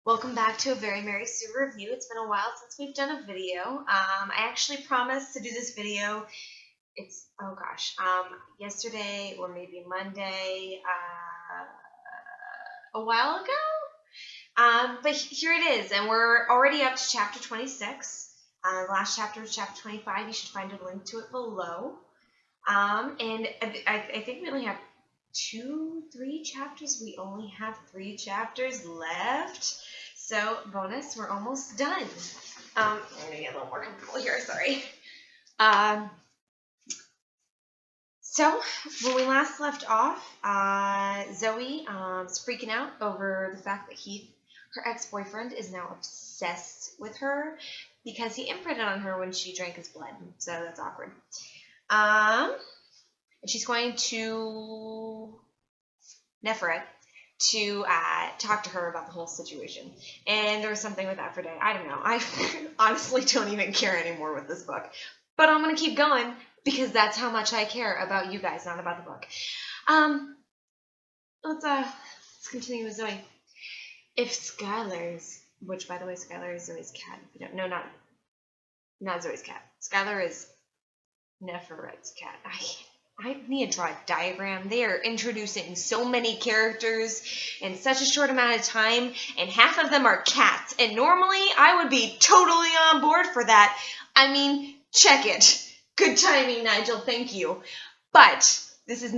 Welcome back to a Very Mary Sue review. It's been a while since we've done a video. I actually promised to do this video. Yesterday or maybe Monday, a while ago. But here it is, and we're already up to chapter 26. The last chapter is chapter 25. You should find a link to it below. And I think we only have 3 chapters. We only have 3 chapters left. So, bonus, we're almost done. I'm going to get a little more comfortable here, sorry. So, when we last left off, Zoe is freaking out over the fact that Heath, her ex-boyfriend, is now obsessed with her because he imprinted on her when she drank his blood. So, that's awkward. And she's going to Neferet to talk to her about the whole situation. And there was something with Aphrodite. I don't know. I honestly don't even care anymore with this book. But I'm going to keep going because that's how much I care about you guys, not about the book. Let's continue with Zoe. If Skylar's, which by the way, Skylar is Zoe's cat. If you don't, no, not Zoe's cat. Skylar is Neferet's cat. I need to draw a diagram. They are introducing so many characters in such a short amount of time, and half of them are cats. And normally, I would be totally on board for that. I mean, check it. Good timing, Nigel. Thank you. But this is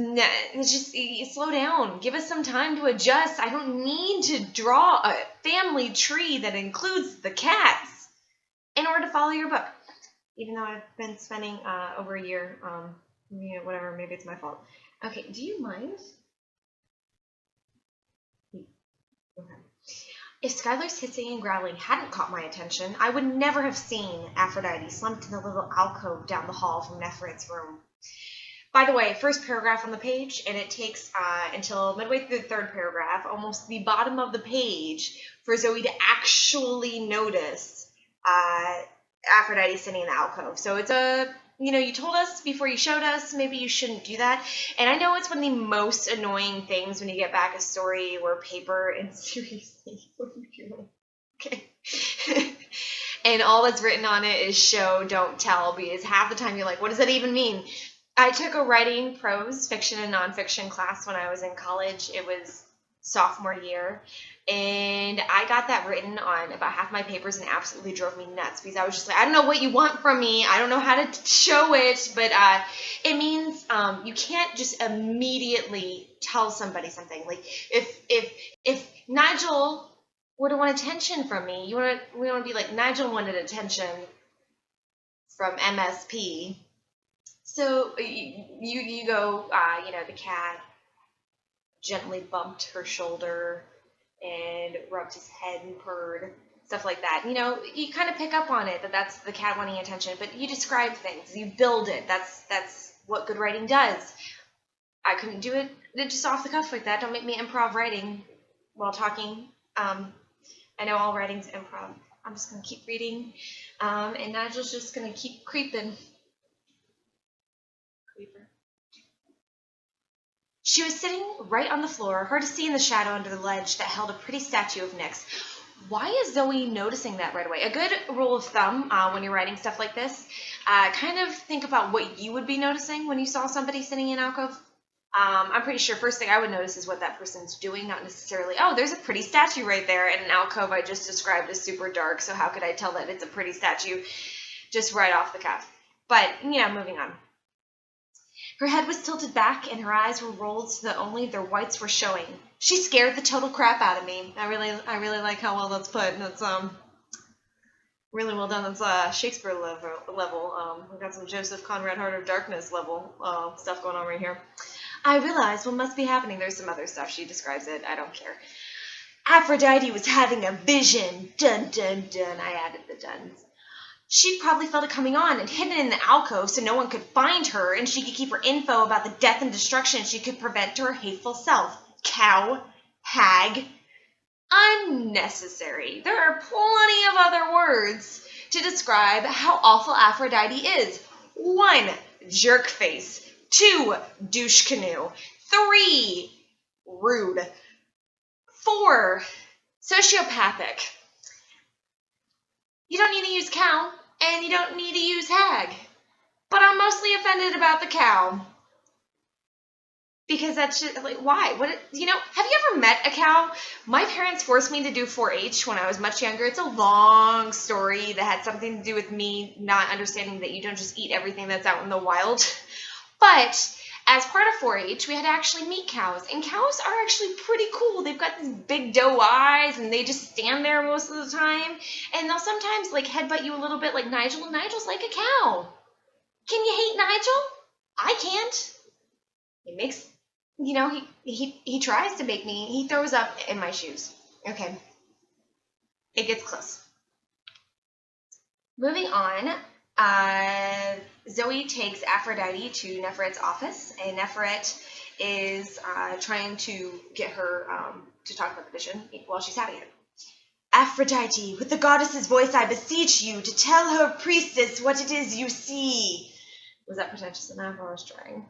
just slow down. Give us some time to adjust. I don't need to draw a family tree that includes the cats in order to follow your book. Even though I've been spending over a year, whatever, maybe it's my fault. Okay, do you mind? Okay. If Skylar's hissing and growling hadn't caught my attention, I would never have seen Aphrodite slumped in the little alcove down the hall from Neferet's room. By the way, first paragraph on the page, and it takes until midway through the 3rd paragraph, almost the bottom of the page, for Zoe to actually notice Aphrodite sitting in the alcove. So it's you told us before you showed us, maybe you shouldn't do that. And I know it's one of the most annoying things when you get back a story or paper and seriously, what are you doing? Okay. And all that's written on it is show, don't tell, because half the time you're like, what does that even mean? I took a writing, prose, fiction, and nonfiction class when I was in college. It was sophomore year. And I got that written on about half my papers and absolutely drove me nuts because I was just like, I don't know what you want from me. I don't know how to show it. But it means you can't just immediately tell somebody something. Like if Nigel were to want attention from me, we want to be like, Nigel wanted attention from MSP. So you go, the cat gently bumped her shoulder and rubbed his head and purred, stuff like that. You kind of pick up on it, that's the cat wanting attention, but you describe things, you build it. That's what good writing does. I couldn't do it just off the cuff like that. Don't make me improv writing while talking. I know all writing's improv. I'm just going to keep reading, and Nigel's just going to keep creeping. She was sitting right on the floor, hard to see in the shadow under the ledge that held a pretty statue of Nyx. Why is Zoe noticing that right away? A good rule of thumb when you're writing stuff like this, kind of think about what you would be noticing when you saw somebody sitting in an alcove. I'm pretty sure first thing I would notice is what that person's doing, not necessarily, oh, there's a pretty statue right there, and an alcove I just described as super dark, so how could I tell that it's a pretty statue just right off the cuff? But, moving on. Her head was tilted back, and her eyes were rolled so that only their whites were showing. She scared the total crap out of me. I really like how well that's put. That's really well done. That's Shakespeare level. We've got some Joseph Conrad Heart of Darkness level stuff going on right here. I realized what must be happening. There's some other stuff. She describes it. I don't care. Aphrodite was having a vision. Dun, dun, dun. I added the duns. She'd probably felt it coming on and hidden in the alcove so no one could find her, and she could keep her info about the death and destruction she could prevent to her hateful self. Cow. Hag. Unnecessary. There are plenty of other words to describe how awful Aphrodite is. 1. Jerk face. 2. Douche canoe. 3. Rude. 4. Sociopathic. You don't need to use cow, and you don't need to use hag. But I'm mostly offended about the cow. Because that's just, like, why? What? Have you ever met a cow? My parents forced me to do 4-H when I was much younger. It's a long story that had something to do with me not understanding that you don't just eat everything that's out in the wild. But as part of 4-H, we had to actually meet cows. And cows are actually pretty cool. They've got these big doe eyes, and they just stand there most of the time. And they'll sometimes, like, headbutt you a little bit like Nigel. And Nigel's like a cow. Can you hate Nigel? I can't. It makes... he tries to make me, he throws up in my shoes. Okay. It gets close. Moving on, Zoe takes Aphrodite to Neferet's office, and Neferet is trying to get her to talk about the vision while she's having it. Aphrodite, with the goddess's voice I beseech you to tell her priestess what it is you see. Was that pretentious enough? I was trying.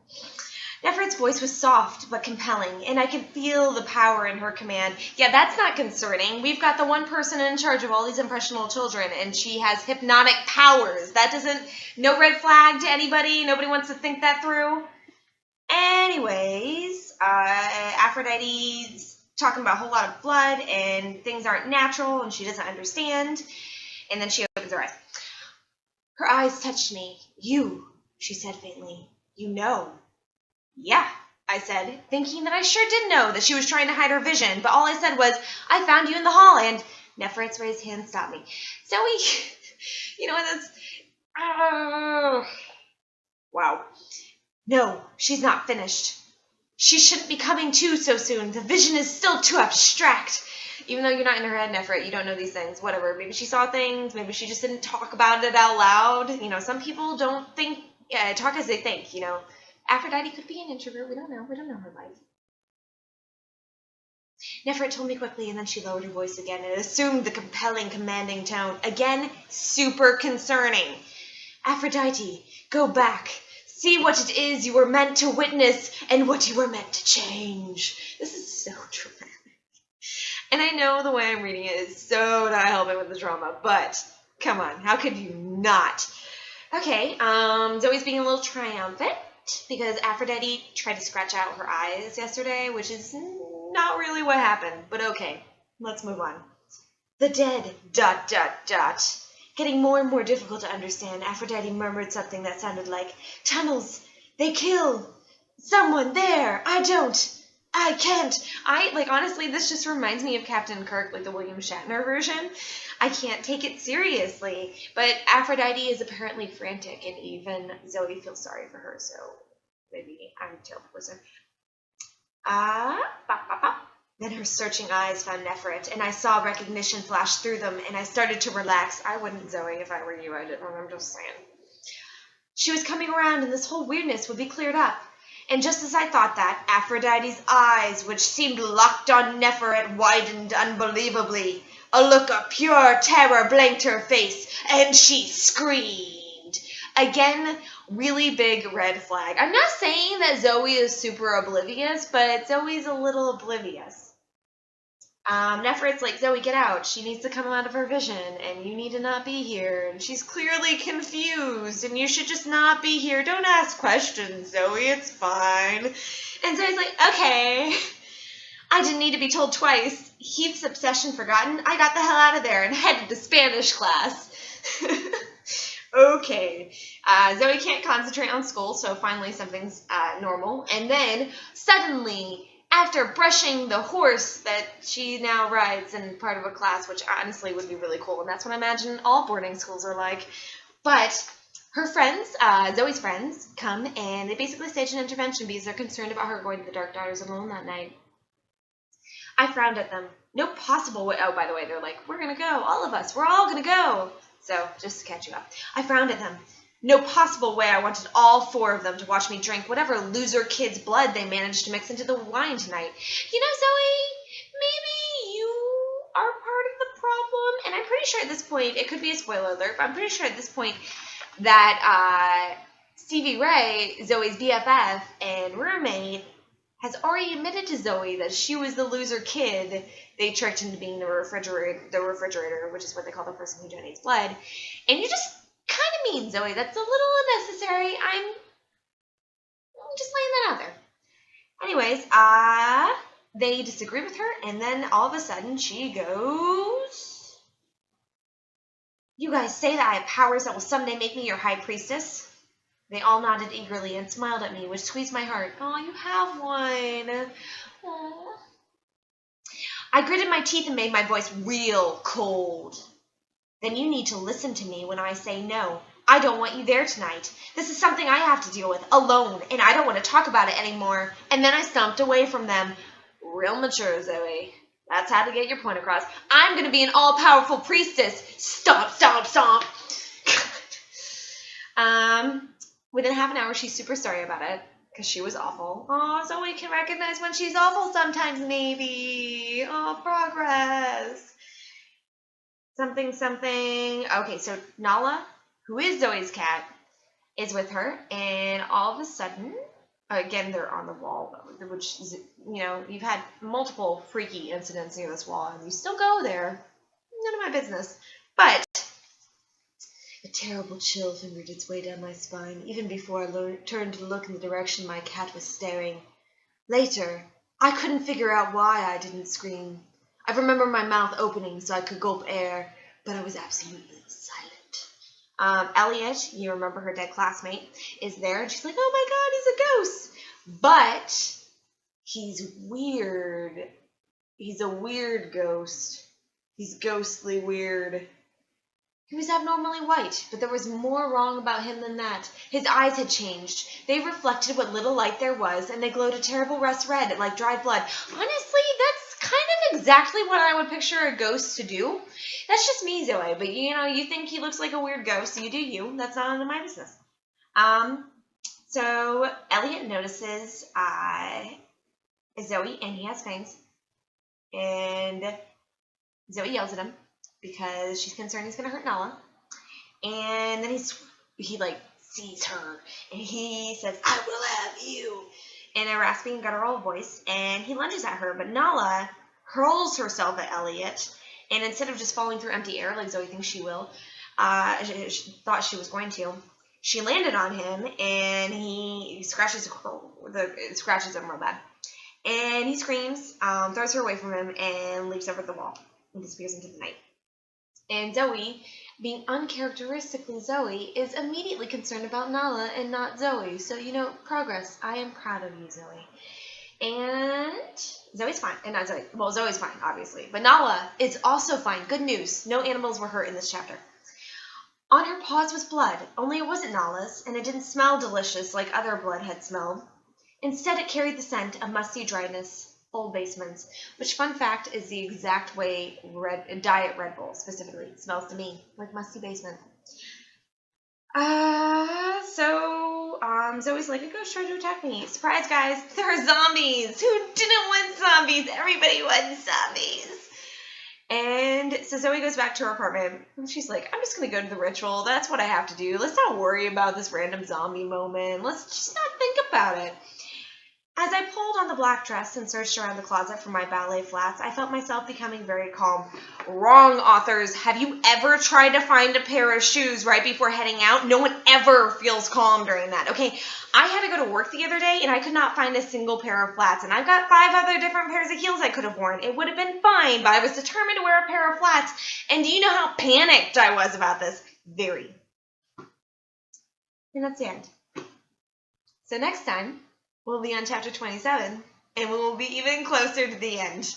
Neferet's voice was soft but compelling, and I could feel the power in her command. Yeah, that's not concerning. We've got the one person in charge of all these impressionable children, and she has hypnotic powers. That doesn't... No red flag to anybody. Nobody wants to think that through. Anyways, Aphrodite's talking about a whole lot of blood, and things aren't natural, and she doesn't understand. And then she opens her eyes. Her eyes touched me. You, she said faintly. You know. Yeah, I said, thinking that I sure did know that she was trying to hide her vision, but all I said was, I found you in the hall, and Neferet's raised hand stopped me. Zoe, that's... Wow. No, she's not finished. She shouldn't be coming to so soon. The vision is still too abstract. Even though you're not in her head, Neferet, you don't know these things. Whatever. Maybe she saw things. Maybe she just didn't talk about it out loud. Some people don't talk as they think, Aphrodite could be an introvert. We don't know. We don't know her life. Neferet told me quickly, and then she lowered her voice again and assumed the compelling, commanding tone. Again, super concerning. Aphrodite, go back. See what it is you were meant to witness and what you were meant to change. This is so dramatic. And I know the way I'm reading it is so not helping with the drama, but come on, how could you not? Okay, Zoe's being a little triumphant, because Aphrodite tried to scratch out her eyes yesterday, which is not really what happened, but okay, let's move on. The dead, ... Getting more and more difficult to understand, Aphrodite murmured something that sounded like, tunnels, they kill, someone there, I can't, honestly, this just reminds me of Captain Kirk, like the William Shatner version. I can't take it seriously, but Aphrodite is apparently frantic, and even Zoe feels sorry for her, so maybe I'm a terrible person. Then her searching eyes found Neferet, and I saw recognition flash through them, and I started to relax. I wouldn't, Zoe, if I were you. I'm just saying. She was coming around, and this whole weirdness would be cleared up. And just as I thought that, Aphrodite's eyes, which seemed locked on Neferet, widened unbelievably. A look of pure terror blanked her face, and she screamed. Again, really big red flag. I'm not saying that Zoe is super oblivious, but Zoe's a little oblivious. Neferet's like, Zoe, get out. She needs to come out of her vision, and you need to not be here. And she's clearly confused, and you should just not be here. Don't ask questions, Zoe. It's fine. And Zoe's like, okay. I didn't need to be told twice. Heath's obsession forgotten. I got the hell out of there and headed to Spanish class. Okay. Zoe can't concentrate on school, so finally something's normal. And then, suddenly, after brushing the horse that she now rides in part of a class, which honestly would be really cool, and that's what I imagine all boarding schools are like. But her friends, Zoe's friends, come, and they basically stage an intervention because they're concerned about her going to the Dark Daughters alone that night. I frowned at them. No possible way. Oh, by the way, they're like, we're going to go. All of us. We're all going to go. So, just to catch you up. I frowned at them. No possible way I wanted all four of them to watch me drink whatever loser kid's blood they managed to mix into the wine tonight. Zoe, maybe you are part of the problem. And I'm pretty sure at this point, it could be a spoiler alert, but I'm pretty sure at this point that Stevie Ray, Zoe's BFF and roommate, has already admitted to Zoe that she was the loser kid they tricked into being the refrigerator, which is what they call the person who donates blood. And you just kind of mean Zoe. That's a little unnecessary. I'm just laying that out there. Anyways, they disagree with her, and then all of a sudden she goes, "You guys say that I have powers that will someday make me your high priestess?" They all nodded eagerly and smiled at me, which squeezed my heart. "Oh, you have one." Aww. I gritted my teeth and made my voice real cold. "Then you need to listen to me when I say no. I don't want you there tonight. This is something I have to deal with alone, and I don't want to talk about it anymore." And then I stomped away from them. Real mature, Zoe. That's how to get your point across. I'm going to be an all-powerful priestess. Stomp, stomp, stomp. Within half an hour, she's super sorry about it because she was awful. Oh, Zoe can recognize when she's awful sometimes, maybe. Oh, progress. Something, something. Okay, so Nala, who is Zoe's cat, is with her, and all of a sudden, again, they're on the wall, which is, you've had multiple freaky incidents near this wall, and you still go there. None of my business. But a terrible chill fingered its way down my spine, even before I turned to look in the direction my cat was staring. Later, I couldn't figure out why I didn't scream. I remember my mouth opening so I could gulp air, but I was absolutely silent. Elliot, you remember her dead classmate, is there, and she's like, "Oh my God, he's a ghost." But he's weird. He's a weird ghost. He's ghostly weird. He was abnormally white, but there was more wrong about him than that. His eyes had changed. They reflected what little light there was, and they glowed a terrible rust red, like dried blood. Honestly, that's kind of exactly what I would picture a ghost to do. That's just me, Zoe, but you think he looks like a weird ghost, so you do you. That's not none of my business. So Elliot notices Zoe, and he has fangs, and Zoe yells at him because she's concerned he's going to hurt Nala. And then he sees her, and he says, "I will have you," in a raspy and guttural voice, and he lunges at her, but Nala hurls herself at Elliot, and instead of just falling through empty air like Zoe thinks she will, she thought she was going to, she landed on him, and he scratches him real bad. And he screams, throws her away from him, and leaps over the wall and disappears into the night. And Zoe, being uncharacteristically Zoe, is immediately concerned about Nala and not Zoe. So, progress. I am proud of you, Zoe. And Zoe's fine. And not Zoe. Well, Zoe's fine, obviously. But Nala is also fine. Good news. No animals were hurt in this chapter. On her paws was blood, only it wasn't Nala's, and it didn't smell delicious like other blood had smelled. Instead, it carried the scent of musty dryness, old basements, which, fun fact, is the exact way Diet Red Bull specifically smells to me, like musty basement. Zoe's like, "A ghost tried to attack me. Surprise, guys, there are zombies. Who didn't want zombies? Everybody wants zombies." And so Zoe goes back to her apartment, and she's like, "I'm just going to go to the ritual. That's what I have to do. Let's not worry about this random zombie moment. Let's just not think about it." As I pulled on the black dress and searched around the closet for my ballet flats, I felt myself becoming very calm. Wrong, authors. Have you ever tried to find a pair of shoes right before heading out? No one ever feels calm during that. Okay, I had to go to work the other day, and I could not find a single pair of flats, and I've got 5 other different pairs of heels I could have worn. It would have been fine, but I was determined to wear a pair of flats, and do you know how panicked I was about this? Very. And that's the end. So next time, we'll be on chapter 27, and we will be even closer to the end.